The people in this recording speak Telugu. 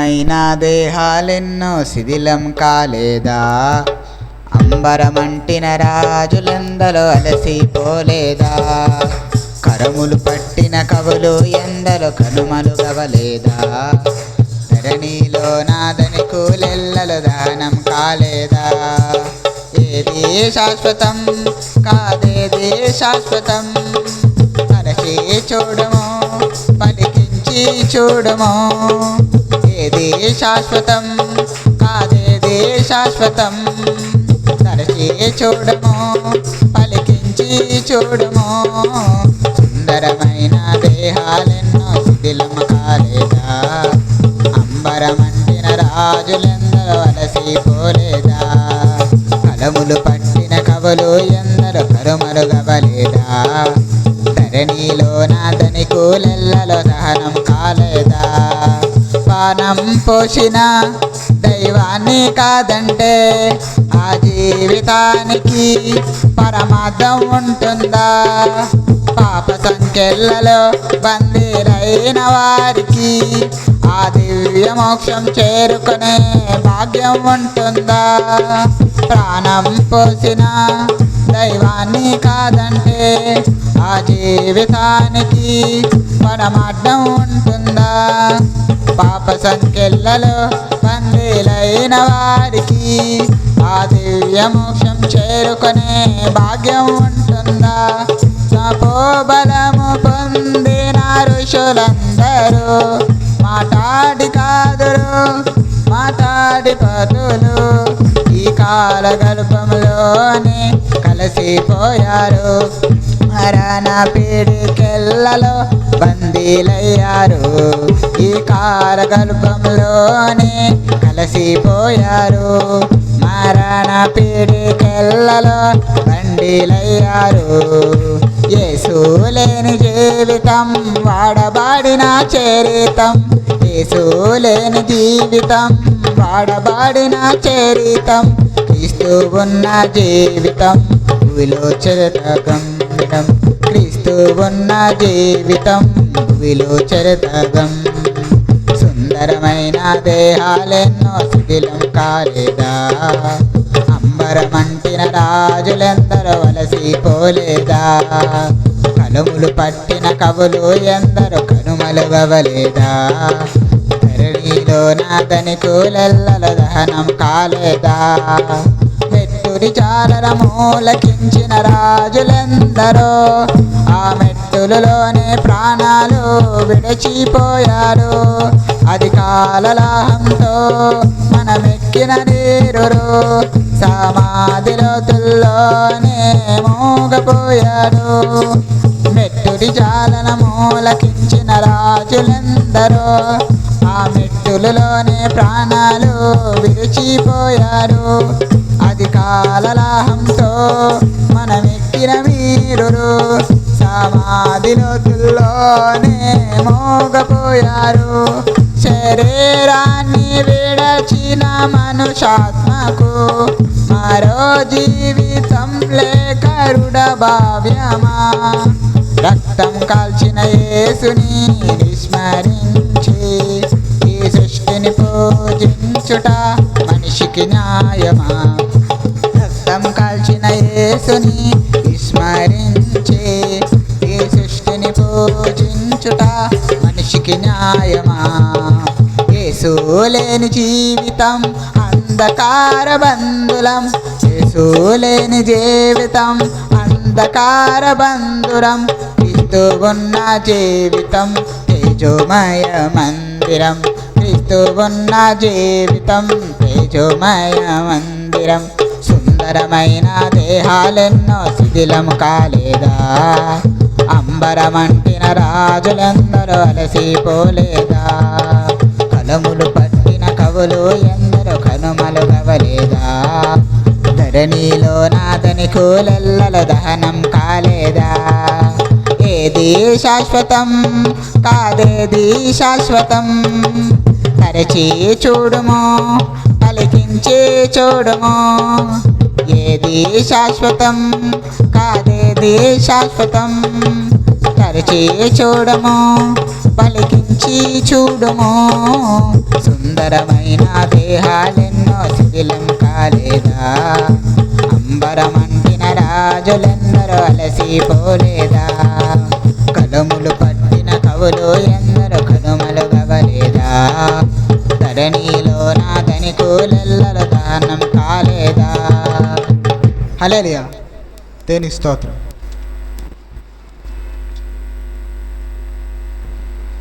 సుందరమైన దేహాలెన్నో శిథిలం కాలేదా? అంబరమంటిన రాజులెందలో అలసిపోలేదా? కరములు పట్టిన కవులు ఎందలో కనుమలు గవలేదా? ధరణిలో నాదని కూలెల్లలో దహనం కాలేదా? ఏది శాశ్వతం కాదేది శాశ్వతం, తరచి చూడము పలికించి చూడము. ఏది శాశ్వతం కాదేది శాశ్వతం, తరచి చూడము పలికించి చూడము. సుందరమైన దేహాలెన్నో శిథిలం కాలేదా? అంబరమంటిన రాజులెందరో అలసిపోలేదా? కలములు పట్టిన కవులు ఎందరో కరుమరుగవలేదా? ధరణిలో నాదని కూలెల్లలో దహనం కాలేదా? పానం పోసిన దైవాన్ని కాదంటే ఆ జీవితానికి పరమార్థం ఉంటుందా? పాప సంఖ్యలలో బందీలైన వారికి ఆ దివ్య మోక్షం చేరుకునే భాగ్యం ఉంటుందా? ప్రాణం పోసిన దైవాన్ని కాదంటే ఆ జీవితానికి పరమార్థం ఉంటుందా? పాప సంఖ్యలలో బందీలైన వారికి ఆ దివ్య మోక్షం చేరుకునే భాగ్యం ఉంటుందా? తపోబలము పొందిన ఋషులందరూ మాటాడి కాదురు మాటాడి పదులు ఈ కాలగల్పంలోనే కలిసిపోయారు. మరణ పీడికెళ్లలో బందీలయ్యారు. ఈ కాలగల్పంలోనే కలిసిపోయారు. మరణ పీడికెళ్లలో బందీలయ్యారు. యేసు లేని జీవితం వాడబాడిన చరితం, యేసు లేని జీవితం వాడబాడిన చరితం. క్రీస్తు ఉన్న జీవితం భూమిలో చరితగం, క్రీస్తు ఉన్న జీవితం భూమిలో చరితగం. సుందరమైన దేహాలెన్నో శిథిలం కాలేదా? అంబరమంటిన రాజులెందరో అలసిపోలేదా? కలములు పట్టిన కవులు ఎందరో కనుమలుగవలేదా? ధరణిలో నాదని కూలెల్లలో దహనం కాలేదా? మెట్టుడి చాలర మూలకించిన రాజులెందరో ఆ మెట్టులలోనే ప్రాణాలు విడిచిపోయారు. అధికాలలాహంతో మనమెక్కిన నీరురు సమాధి లోతుల్లోనే మూగపోయాడు. మెట్టుడి జాలన మూలకించిన రాజులెందరో ఆ మెట్టులలోనే ప్రాణాలు విడిచిపోయారు. అధికాలలాహంతో మనమెక్కిన మీరురు సమాధి లోతుల్లోనే మోగపోయారు. శరీరాన్ని విడచిన మనుషాత్మకు మరో జీవితం లేక రుడ భావ్యమా? రక్తం కాల్చిన యేసుని విస్మరించి ఈ సృష్టిని పూజించుట మనిషికి న్యాయమా? రక్తం కాల్చిన యేసుని విస్మరించి ఈ సృష్టిని పూజించుట మనిషికి న్యాయమా? యేసు లేని జీవితం అంధకార బంధులం, యేసు లేని జీవితం అంధకార బంధురం. క్రీస్తు ఉన్న జీవితం తేజోమయ మందిరం, క్రీస్తు ఉన్న జీవితం తేజోమయ మందిరం. సుందరమైన దేహాలెన్నో శిథిలం కాలేదా? అంబరమంటిన రాజులెందరో అలసిపోలేదా? కలములు పట్టిన కవులు ఎందరో కనుమలుగవలేదా? ధరణిలో నాదని కూలెల్లలో దహనం కాలేదా? ఏది శాశ్వతం కాదేది శాశ్వతం, తరచి చూడుము పలికించి చూడుము. ఏది శాశ్వతం కాదేది శాశ్వతం, తరచి చూడము పలికి పరిశీలించి చూడుమో, సుందరమైన దేహాలెన్నో శిథిలం కాలేదా? అంబరమంటిన రాజులెందరో అలసిపోలేదా? కలములు పట్టిన కవులు ఎందరో కనుమలు గవలేదా? ధరణిలో నా ధనికులెల్లరూ దానం కాలేదా? హల్లెలూయా. దేవునికి స్తోత్రం.